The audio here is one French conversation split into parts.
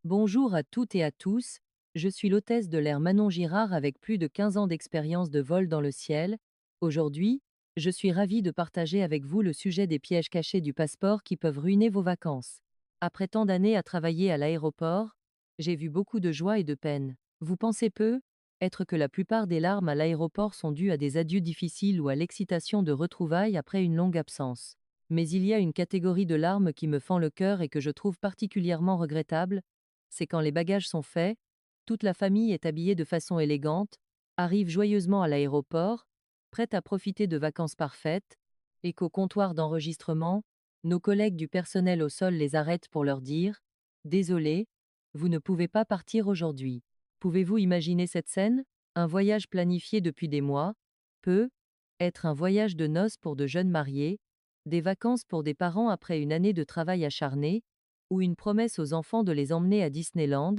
Bonjour à toutes et à tous, je suis l'hôtesse de l'air Manon Girard avec plus de 15 ans d'expérience de vol dans le ciel. Aujourd'hui, je suis ravie de partager avec vous le sujet des pièges cachés du passeport qui peuvent ruiner vos vacances. Après tant d'années à travailler à l'aéroport, j'ai vu beaucoup de joie et de peine. Vous pensez peu être que la plupart des larmes à l'aéroport sont dues à des adieux difficiles ou à l'excitation de retrouvailles après une longue absence. Mais il y a une catégorie de larmes qui me fend le cœur et que je trouve particulièrement regrettable, c'est quand les bagages sont faits, toute la famille est habillée de façon élégante, arrive joyeusement à l'aéroport, prête à profiter de vacances parfaites, et qu'au comptoir d'enregistrement, nos collègues du personnel au sol les arrêtent pour leur dire: Désolé, vous ne pouvez pas partir aujourd'hui. Pouvez-vous imaginer cette scène? Un voyage planifié depuis des mois peut être un voyage de noces pour de jeunes mariés, des vacances pour des parents après une année de travail acharné, ou une promesse aux enfants de les emmener à Disneyland,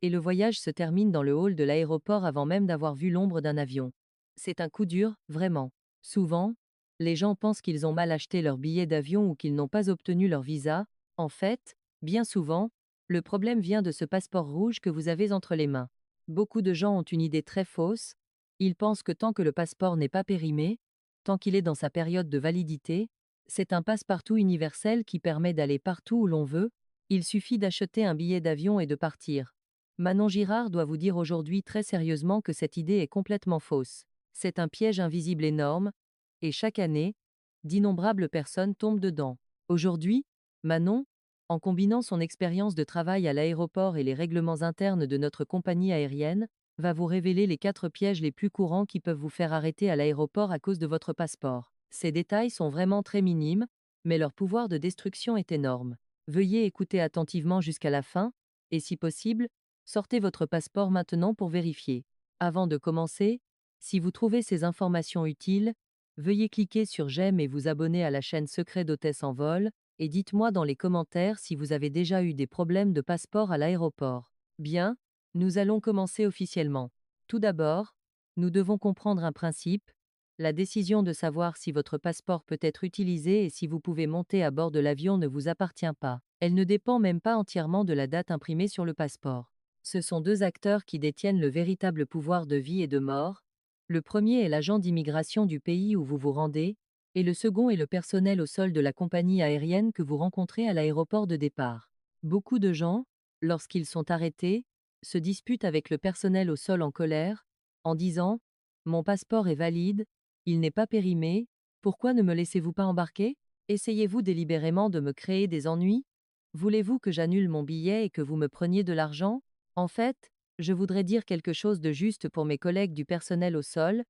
et le voyage se termine dans le hall de l'aéroport avant même d'avoir vu l'ombre d'un avion. C'est un coup dur, vraiment. Souvent, les gens pensent qu'ils ont mal acheté leur billet d'avion ou qu'ils n'ont pas obtenu leur visa. En fait, bien souvent, le problème vient de ce passeport rouge que vous avez entre les mains. Beaucoup de gens ont une idée très fausse. Ils pensent que tant que le passeport n'est pas périmé, tant qu'il est dans sa période de validité, c'est un passe-partout universel qui permet d'aller partout où l'on veut. Il suffit d'acheter un billet d'avion et de partir. Manon Girard doit vous dire aujourd'hui très sérieusement que cette idée est complètement fausse. C'est un piège invisible énorme, et chaque année, d'innombrables personnes tombent dedans. Aujourd'hui, Manon, en combinant son expérience de travail à l'aéroport et les règlements internes de notre compagnie aérienne, va vous révéler les 4 pièges les plus courants qui peuvent vous faire arrêter à l'aéroport à cause de votre passeport. Ces détails sont vraiment très minimes, mais leur pouvoir de destruction est énorme. Veuillez écouter attentivement jusqu'à la fin, et si possible, sortez votre passeport maintenant pour vérifier. Avant de commencer, si vous trouvez ces informations utiles, veuillez cliquer sur j'aime et vous abonner à la chaîne Secret d'Hôtesse en vol, et dites-moi dans les commentaires si vous avez déjà eu des problèmes de passeport à l'aéroport. Bien, nous allons commencer officiellement. Tout d'abord, nous devons comprendre un principe: la décision de savoir si votre passeport peut être utilisé et si vous pouvez monter à bord de l'avion ne vous appartient pas. Elle ne dépend même pas entièrement de la date imprimée sur le passeport. Ce sont 2 acteurs qui détiennent le véritable pouvoir de vie et de mort. Le premier est l'agent d'immigration du pays où vous vous rendez, et le second est le personnel au sol de la compagnie aérienne que vous rencontrez à l'aéroport de départ. Beaucoup de gens, lorsqu'ils sont arrêtés, se disputent avec le personnel au sol en colère, en disant: Mon passeport est valide, il n'est pas périmé, pourquoi ne me laissez-vous pas embarquer? Essayez-vous délibérément de me créer des ennuis? Voulez-vous que j'annule mon billet et que vous me preniez de l'argent? En fait, je voudrais dire quelque chose de juste pour mes collègues du personnel au sol: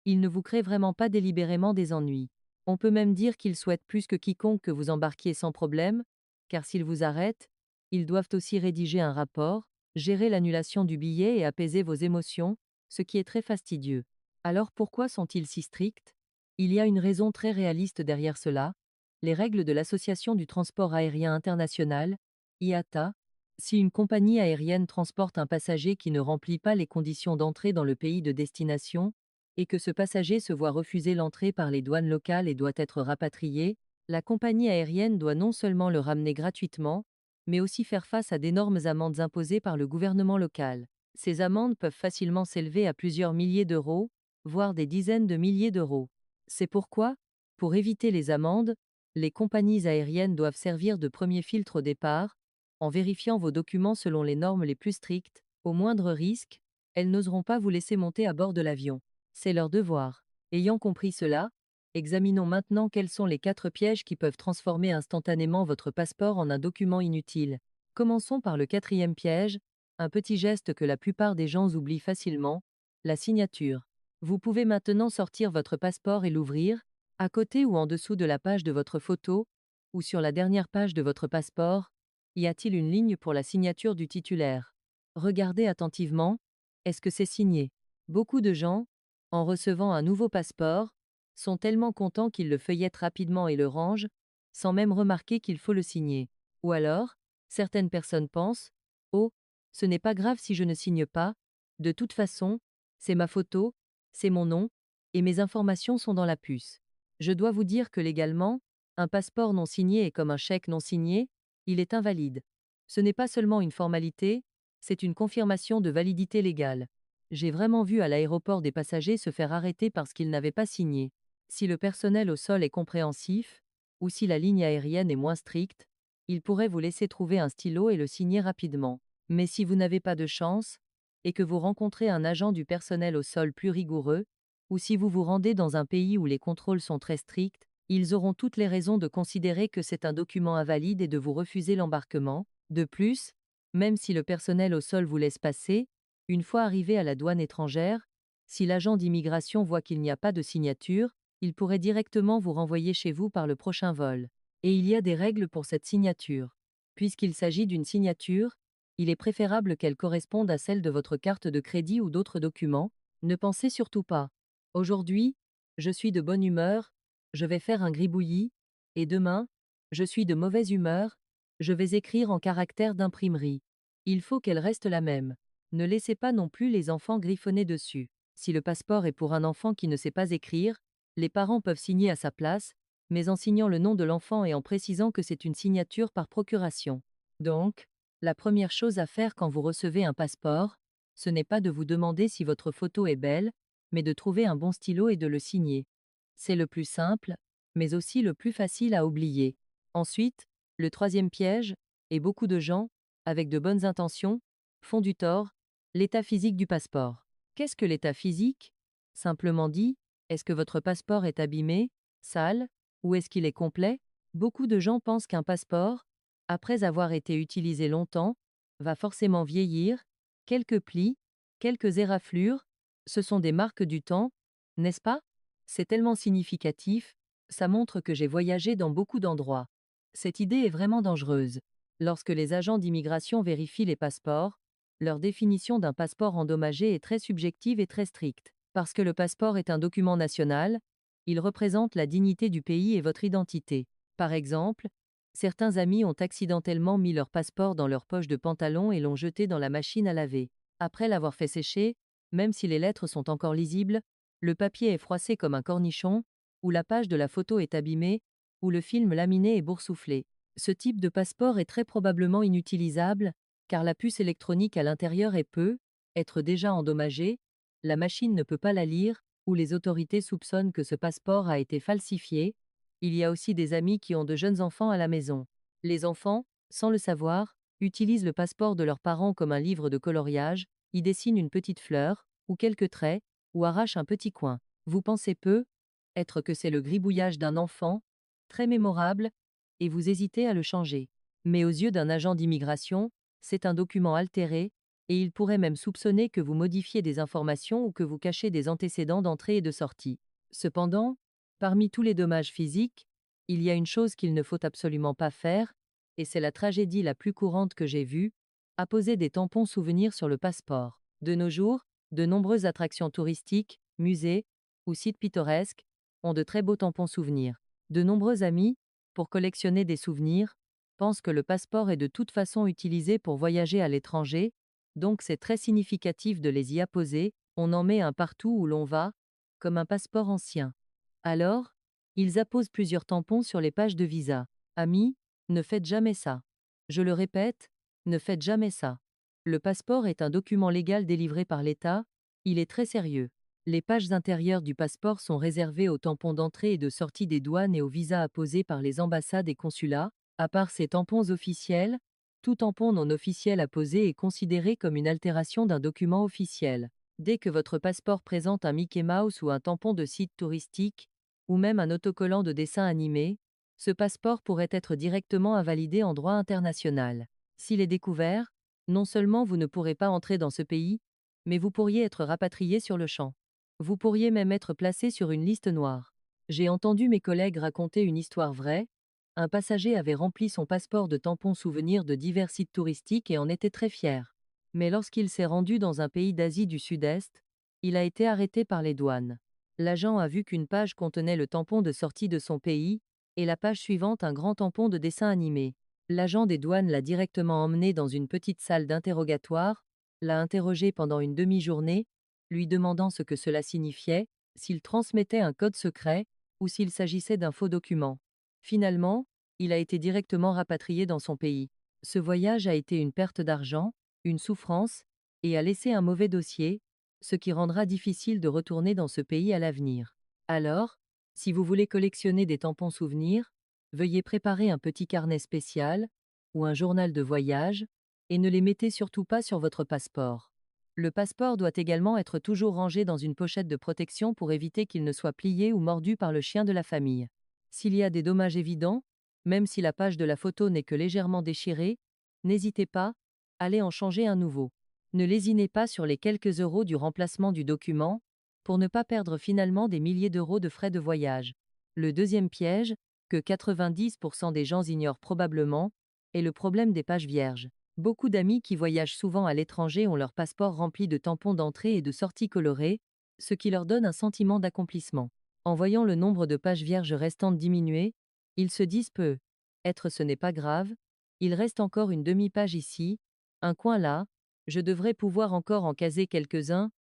ils ne vous créent vraiment pas délibérément des ennuis. On peut même dire qu'ils souhaitent plus que quiconque que vous embarquiez sans problème, car s'ils vous arrêtent, ils doivent aussi rédiger un rapport, gérer l'annulation du billet et apaiser vos émotions, ce qui est très fastidieux. Alors pourquoi sont-ils si stricts? Il y a une raison très réaliste derrière cela: les règles de l'Association du transport aérien international, IATA. Si une compagnie aérienne transporte un passager qui ne remplit pas les conditions d'entrée dans le pays de destination, et que ce passager se voit refuser l'entrée par les douanes locales et doit être rapatrié, la compagnie aérienne doit non seulement le ramener gratuitement, mais aussi faire face à d'énormes amendes imposées par le gouvernement local. Ces amendes peuvent facilement s'élever à plusieurs milliers d'euros, voire des dizaines de milliers d'euros. C'est pourquoi, pour éviter les amendes, les compagnies aériennes doivent servir de premier filtre au départ, en vérifiant vos documents selon les normes les plus strictes. Au moindre risque, elles n'oseront pas vous laisser monter à bord de l'avion. C'est leur devoir. Ayant compris cela, examinons maintenant quels sont les 4 pièges qui peuvent transformer instantanément votre passeport en un document inutile. Commençons par le 4e piège, un petit geste que la plupart des gens oublient facilement: la signature. Vous pouvez maintenant sortir votre passeport et l'ouvrir, à côté ou en dessous de la page de votre photo, ou sur la dernière page de votre passeport. Y a-t-il une ligne pour la signature du titulaire? Regardez attentivement, est-ce que c'est signé? Beaucoup de gens, en recevant un nouveau passeport, sont tellement contents qu'ils le feuillettent rapidement et le rangent, sans même remarquer qu'il faut le signer. Ou alors, certaines personnes pensent: Oh, ce n'est pas grave si je ne signe pas, de toute façon, c'est ma photo, c'est mon nom, et mes informations sont dans la puce. Je dois vous dire que légalement, un passeport non signé est comme un chèque non signé, il est invalide. Ce n'est pas seulement une formalité, c'est une confirmation de validité légale. J'ai vraiment vu à l'aéroport des passagers se faire arrêter parce qu'ils n'avaient pas signé. Si le personnel au sol est compréhensif, ou si la ligne aérienne est moins stricte, il pourrait vous laisser trouver un stylo et le signer rapidement. Mais si vous n'avez pas de chance, et que vous rencontrez un agent du personnel au sol plus rigoureux, ou si vous vous rendez dans un pays où les contrôles sont très stricts, ils auront toutes les raisons de considérer que c'est un document invalide et de vous refuser l'embarquement. De plus, même si le personnel au sol vous laisse passer, une fois arrivé à la douane étrangère, si l'agent d'immigration voit qu'il n'y a pas de signature, il pourrait directement vous renvoyer chez vous par le prochain vol. Et il y a des règles pour cette signature. Puisqu'il s'agit d'une signature, il est préférable qu'elle corresponde à celle de votre carte de crédit ou d'autres documents. Ne pensez surtout pas. Aujourd'hui, je suis de bonne humeur, je vais faire un gribouillis, et demain, je suis de mauvaise humeur, je vais écrire en caractères d'imprimerie. Il faut qu'elle reste la même. Ne laissez pas non plus les enfants griffonner dessus. Si le passeport est pour un enfant qui ne sait pas écrire, les parents peuvent signer à sa place, mais en signant le nom de l'enfant et en précisant que c'est une signature par procuration. Donc, la première chose à faire quand vous recevez un passeport, ce n'est pas de vous demander si votre photo est belle, mais de trouver un bon stylo et de le signer. C'est le plus simple, mais aussi le plus facile à oublier. Ensuite, le troisième piège, et beaucoup de gens, avec de bonnes intentions, font du tort, l'état physique du passeport. Qu'est-ce que l'état physique? Simplement dit, est-ce que votre passeport est abîmé, sale, ou est-ce qu'il est complet? Beaucoup de gens pensent qu'un passeport, après avoir été utilisé longtemps, va forcément vieillir, quelques plis, quelques éraflures, ce sont des marques du temps, n'est-ce pas? C'est tellement significatif, ça montre que j'ai voyagé dans beaucoup d'endroits. Cette idée est vraiment dangereuse. Lorsque les agents d'immigration vérifient les passeports, leur définition d'un passeport endommagé est très subjective et très stricte. Parce que le passeport est un document national, il représente la dignité du pays et votre identité. Par exemple, certains amis ont accidentellement mis leur passeport dans leur poche de pantalon et l'ont jeté dans la machine à laver. Après l'avoir fait sécher, même si les lettres sont encore lisibles, le papier est froissé comme un cornichon, ou la page de la photo est abîmée, ou le film laminé est boursouflé. Ce type de passeport est très probablement inutilisable, car la puce électronique à l'intérieur peut être déjà endommagée, la machine ne peut pas la lire, ou les autorités soupçonnent que ce passeport a été falsifié. Il y a aussi des amis qui ont de jeunes enfants à la maison. Les enfants, sans le savoir, utilisent le passeport de leurs parents comme un livre de coloriage, y dessinent une petite fleur, ou quelques traits, ou arrachent un petit coin. Vous pensez être que c'est le gribouillage d'un enfant, très mémorable, et vous hésitez à le changer. Mais aux yeux d'un agent d'immigration, c'est un document altéré, et il pourrait même soupçonner que vous modifiez des informations ou que vous cachez des antécédents d'entrée et de sortie. Cependant, parmi tous les dommages physiques, il y a une chose qu'il ne faut absolument pas faire, et c'est la tragédie la plus courante que j'ai vue, apposer des tampons souvenirs sur le passeport. De nos jours, de nombreuses attractions touristiques, musées ou sites pittoresques ont de très beaux tampons souvenirs. De nombreux amis, pour collectionner des souvenirs, pensent que le passeport est de toute façon utilisé pour voyager à l'étranger, donc c'est très significatif de les y apposer, on en met un partout où l'on va, comme un passeport ancien. Alors, ils apposent plusieurs tampons sur les pages de visa. Amis, ne faites jamais ça. Je le répète, ne faites jamais ça. Le passeport est un document légal délivré par l'État, il est très sérieux. Les pages intérieures du passeport sont réservées aux tampons d'entrée et de sortie des douanes et aux visas apposés par les ambassades et consulats. À part ces tampons officiels, tout tampon non officiel apposé est considéré comme une altération d'un document officiel. Dès que votre passeport présente un Mickey Mouse ou un tampon de site touristique, ou même un autocollant de dessin animé, ce passeport pourrait être directement invalidé en droit international. S'il est découvert, non seulement vous ne pourrez pas entrer dans ce pays, mais vous pourriez être rapatrié sur le champ. Vous pourriez même être placé sur une liste noire. J'ai entendu mes collègues raconter une histoire vraie. Un passager avait rempli son passeport de tampons souvenirs de divers sites touristiques et en était très fier. Mais lorsqu'il s'est rendu dans un pays d'Asie du Sud-Est, il a été arrêté par les douanes. L'agent a vu qu'une page contenait le tampon de sortie de son pays, et la page suivante un grand tampon de dessin animé. L'agent des douanes l'a directement emmené dans une petite salle d'interrogatoire, l'a interrogé pendant une demi-journée, lui demandant ce que cela signifiait, s'il transmettait un code secret, ou s'il s'agissait d'un faux document. Finalement, il a été directement rapatrié dans son pays. Ce voyage a été une perte d'argent, une souffrance, et a laissé un mauvais dossier, ce qui rendra difficile de retourner dans ce pays à l'avenir. Alors, si vous voulez collectionner des tampons souvenirs, veuillez préparer un petit carnet spécial ou un journal de voyage, et ne les mettez surtout pas sur votre passeport. Le passeport doit également être toujours rangé dans une pochette de protection pour éviter qu'il ne soit plié ou mordu par le chien de la famille. S'il y a des dommages évidents, même si la page de la photo n'est que légèrement déchirée, n'hésitez pas, allez en changer un nouveau. Ne lésinez pas sur les quelques euros du remplacement du document, pour ne pas perdre finalement des milliers d'euros de frais de voyage. Le deuxième piège, que 90% des gens ignorent probablement, est le problème des pages vierges. Beaucoup d'amis qui voyagent souvent à l'étranger ont leur passeport rempli de tampons d'entrée et de sortie colorés, ce qui leur donne un sentiment d'accomplissement. En voyant le nombre de pages vierges restantes diminuer, ils se disent être ce n'est pas grave, il reste encore une demi-page ici, un coin là, je devrais pouvoir encore en caser quelques-uns,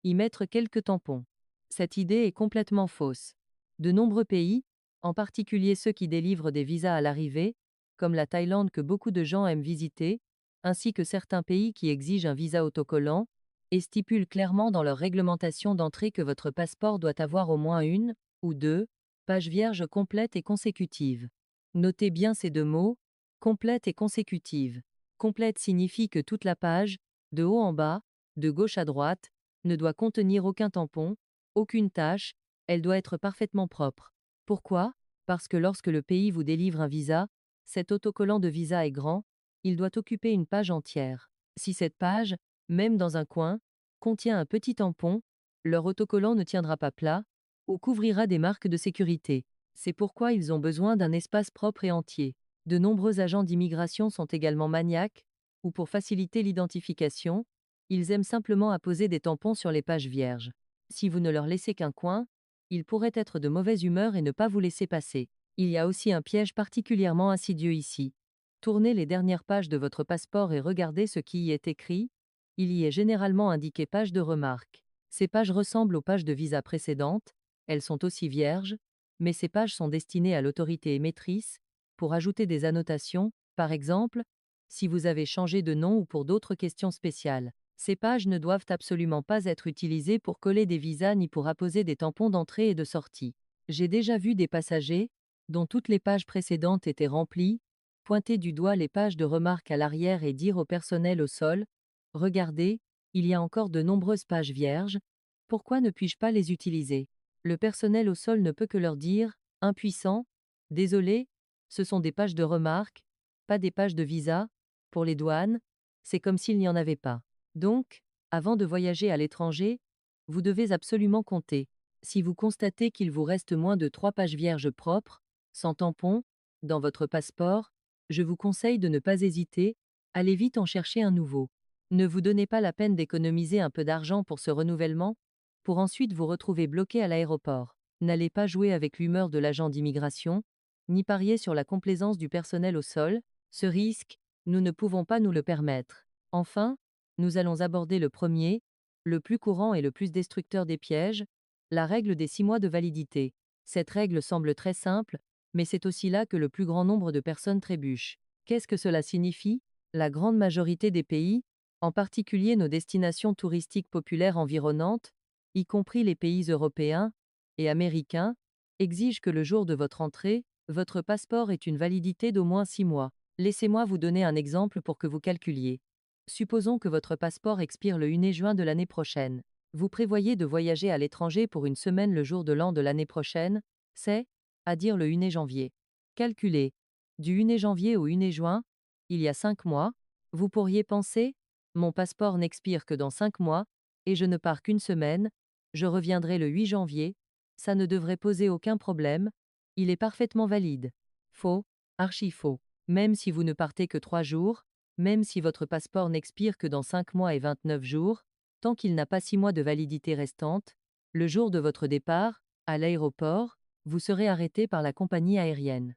y mettre quelques tampons. Cette idée est complètement fausse. De nombreux pays, en particulier ceux qui délivrent des visas à l'arrivée, comme la Thaïlande que beaucoup de gens aiment visiter, ainsi que certains pays qui exigent un visa autocollant, et stipulent clairement dans leur réglementation d'entrée que votre passeport doit avoir au moins une, ou deux, pages vierges complètes et consécutives. Notez bien ces deux mots, complète et consécutive. Complète signifie que toute la page, de haut en bas, de gauche à droite, ne doit contenir aucun tampon, aucune tache, elle doit être parfaitement propre. Pourquoi? Parce que lorsque le pays vous délivre un visa, cet autocollant de visa est grand, il doit occuper une page entière. Si cette page, même dans un coin, contient un petit tampon, leur autocollant ne tiendra pas plat, ou couvrira des marques de sécurité. C'est pourquoi ils ont besoin d'un espace propre et entier. De nombreux agents d'immigration sont également maniaques, ou pour faciliter l'identification, ils aiment simplement apposer des tampons sur les pages vierges. Si vous ne leur laissez qu'un coin, ils pourraient être de mauvaise humeur et ne pas vous laisser passer. Il y a aussi un piège particulièrement insidieux ici. Tournez les dernières pages de votre passeport et regardez ce qui y est écrit. Il y est généralement indiqué page de remarques. Ces pages ressemblent aux pages de visa précédentes, elles sont aussi vierges, mais ces pages sont destinées à l'autorité émettrice, pour ajouter des annotations, par exemple, si vous avez changé de nom ou pour d'autres questions spéciales. Ces pages ne doivent absolument pas être utilisées pour coller des visas ni pour apposer des tampons d'entrée et de sortie. J'ai déjà vu des passagers, dont toutes les pages précédentes étaient remplies, pointer du doigt les pages de remarques à l'arrière et dire au personnel au sol, regardez, il y a encore de nombreuses pages vierges, pourquoi ne puis-je pas les utiliser? Le personnel au sol ne peut que leur dire, impuissant, désolé, ce sont des pages de remarques, pas des pages de visa, pour les douanes, c'est comme s'il n'y en avait pas. Donc, avant de voyager à l'étranger, vous devez absolument compter. Si vous constatez qu'il vous reste moins de 3 pages vierges propres, sans tampon, dans votre passeport, je vous conseille de ne pas hésiter, allez vite en chercher un nouveau. Ne vous donnez pas la peine d'économiser un peu d'argent pour ce renouvellement, pour ensuite vous retrouver bloqué à l'aéroport. N'allez pas jouer avec l'humeur de l'agent d'immigration, ni parier sur la complaisance du personnel au sol, ce risque, nous ne pouvons pas nous le permettre. Enfin, nous allons aborder le premier, le plus courant et le plus destructeur des pièges, la règle des 6 mois de validité. Cette règle semble très simple, mais c'est aussi là que le plus grand nombre de personnes trébuchent. Qu'est-ce que cela signifie? La grande majorité des pays, en particulier nos destinations touristiques populaires environnantes, y compris les pays européens et américains, exigent que le jour de votre entrée, votre passeport ait une validité d'au moins 6 mois. Laissez-moi vous donner un exemple pour que vous calculiez. Supposons que votre passeport expire le 1er juin de l'année prochaine. Vous prévoyez de voyager à l'étranger pour une semaine le jour de l'an de l'année prochaine, c'est, à dire le 1er janvier. Calculez. Du 1er janvier au 1er juin, il y a 5 mois, vous pourriez penser, mon passeport n'expire que dans 5 mois, et je ne pars qu'une semaine, je reviendrai le 8 janvier, ça ne devrait poser aucun problème, il est parfaitement valide. Faux, archi faux. Même si vous ne partez que 3 jours, même si votre passeport n'expire que dans 5 mois et 29 jours, tant qu'il n'a pas 6 mois de validité restante, le jour de votre départ, à l'aéroport, vous serez arrêté par la compagnie aérienne.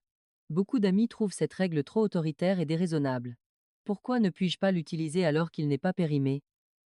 Beaucoup d'amis trouvent cette règle trop autoritaire et déraisonnable. Pourquoi ne puis-je pas l'utiliser alors qu'il n'est pas périmé?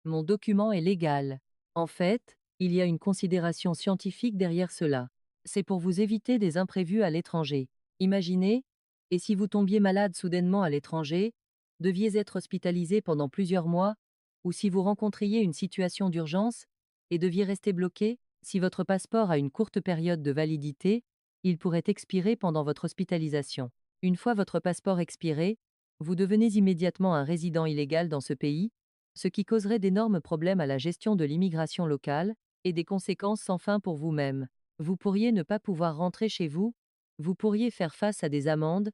Mon document est légal. En fait, il y a une considération scientifique derrière cela. C'est pour vous éviter des imprévus à l'étranger. Imaginez, et si vous tombiez malade soudainement à l'étranger, deviez être hospitalisé pendant plusieurs mois, ou si vous rencontriez une situation d'urgence et deviez rester bloqué, si votre passeport a une courte période de validité, il pourrait expirer pendant votre hospitalisation. Une fois votre passeport expiré, vous devenez immédiatement un résident illégal dans ce pays, ce qui causerait d'énormes problèmes à la gestion de l'immigration locale et des conséquences sans fin pour vous-même. Vous pourriez ne pas pouvoir rentrer chez vous, vous pourriez faire face à des amendes,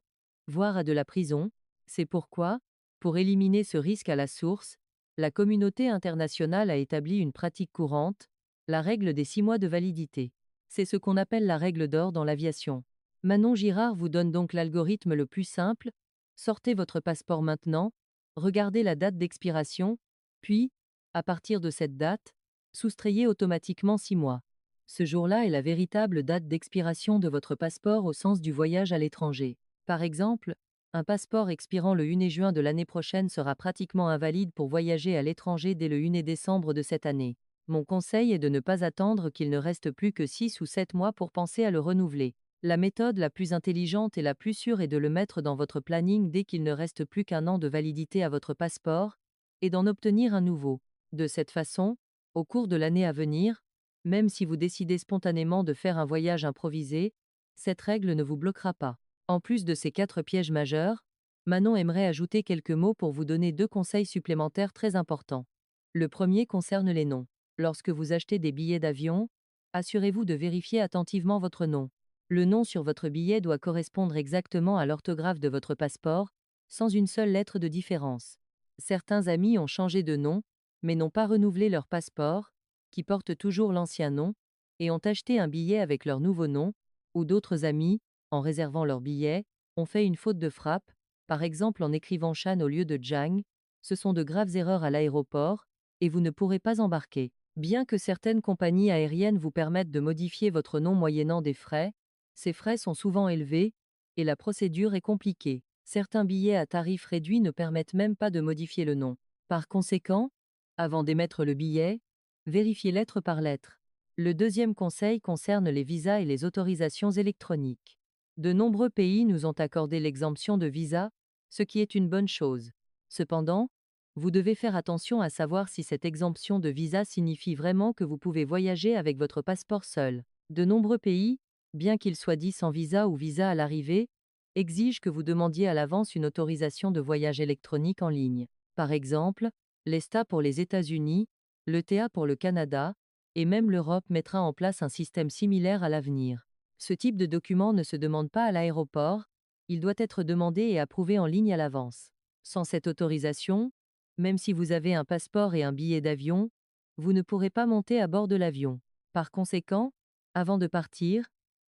voire à de la prison. C'est pourquoi, pour éliminer ce risque à la source, la communauté internationale a établi une pratique courante, la règle des 6 mois de validité. C'est ce qu'on appelle la règle d'or dans l'aviation. Manon Girard vous donne donc l'algorithme le plus simple: sortez votre passeport maintenant, regardez la date d'expiration, puis, à partir de cette date, soustrayez automatiquement 6 mois. Ce jour-là est la véritable date d'expiration de votre passeport au sens du voyage à l'étranger. Par exemple, un passeport expirant le 1er juin de l'année prochaine sera pratiquement invalide pour voyager à l'étranger dès le 1er décembre de cette année. Mon conseil est de ne pas attendre qu'il ne reste plus que 6 ou 7 mois pour penser à le renouveler. La méthode la plus intelligente et la plus sûre est de le mettre dans votre planning dès qu'il ne reste plus qu'1 an de validité à votre passeport, et d'en obtenir un nouveau. De cette façon, au cours de l'année à venir, même si vous décidez spontanément de faire un voyage improvisé, cette règle ne vous bloquera pas. En plus de ces 4 pièges majeurs, Manon aimerait ajouter quelques mots pour vous donner 2 conseils supplémentaires très importants. Le premier concerne les noms. Lorsque vous achetez des billets d'avion, assurez-vous de vérifier attentivement votre nom. Le nom sur votre billet doit correspondre exactement à l'orthographe de votre passeport, sans une seule lettre de différence. Certains amis ont changé de nom, mais n'ont pas renouvelé leur passeport, qui porte toujours l'ancien nom, et ont acheté un billet avec leur nouveau nom, ou d'autres amis, en réservant leur billet, ont fait une faute de frappe, par exemple en écrivant Chan au lieu de Zhang. Ce sont de graves erreurs à l'aéroport, et vous ne pourrez pas embarquer. Bien que certaines compagnies aériennes vous permettent de modifier votre nom moyennant des frais, ces frais sont souvent élevés, et la procédure est compliquée. Certains billets à tarif réduit ne permettent même pas de modifier le nom. Par conséquent, avant d'émettre le billet, vérifiez lettre par lettre. Le deuxième conseil concerne les visas et les autorisations électroniques. De nombreux pays nous ont accordé l'exemption de visa, ce qui est une bonne chose. Cependant, vous devez faire attention à savoir si cette exemption de visa signifie vraiment que vous pouvez voyager avec votre passeport seul. De nombreux pays, bien qu'ils soient dits sans visa ou visa à l'arrivée, exigent que vous demandiez à l'avance une autorisation de voyage électronique en ligne. Par exemple, l'ESTA pour les États-Unis, l'ETA pour le Canada, et même l'Europe mettra en place un système similaire à l'avenir. Ce type de document ne se demande pas à l'aéroport, il doit être demandé et approuvé en ligne à l'avance. Sans cette autorisation, même si vous avez un passeport et un billet d'avion, vous ne pourrez pas monter à bord de l'avion. Par conséquent, avant de partir,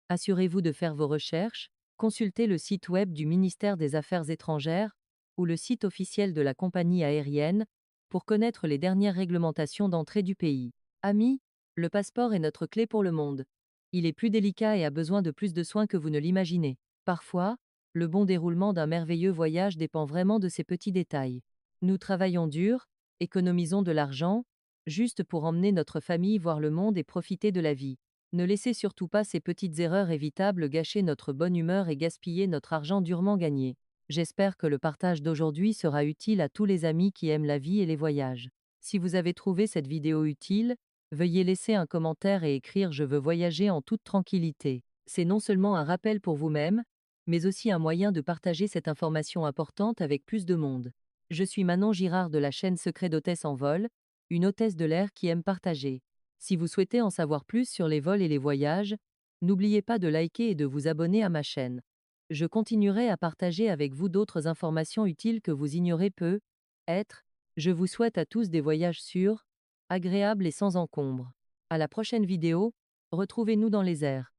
assurez-vous de faire vos recherches, consultez le site web du ministère des Affaires étrangères ou le site officiel de la compagnie aérienne pour connaître les dernières réglementations d'entrée du pays. Amis, le passeport est notre clé pour le monde. Il est plus délicat et a besoin de plus de soins que vous ne l'imaginez. Parfois, le bon déroulement d'un merveilleux voyage dépend vraiment de ces petits détails. Nous travaillons dur, économisons de l'argent, juste pour emmener notre famille voir le monde et profiter de la vie. Ne laissez surtout pas ces petites erreurs évitables gâcher notre bonne humeur et gaspiller notre argent durement gagné. J'espère que le partage d'aujourd'hui sera utile à tous les amis qui aiment la vie et les voyages. Si vous avez trouvé cette vidéo utile, veuillez laisser un commentaire et écrire «Je veux voyager en toute tranquillité». C'est non seulement un rappel pour vous-même, mais aussi un moyen de partager cette information importante avec plus de monde. Je suis Manon Girard de la chaîne Secret d'hôtesse en vol, une hôtesse de l'air qui aime partager. Si vous souhaitez en savoir plus sur les vols et les voyages, n'oubliez pas de liker et de vous abonner à ma chaîne. Je continuerai à partager avec vous d'autres informations utiles que vous ignorez peut-être. Je vous souhaite à tous des voyages sûrs, agréables et sans encombre. À la prochaine vidéo, retrouvez-nous dans les airs.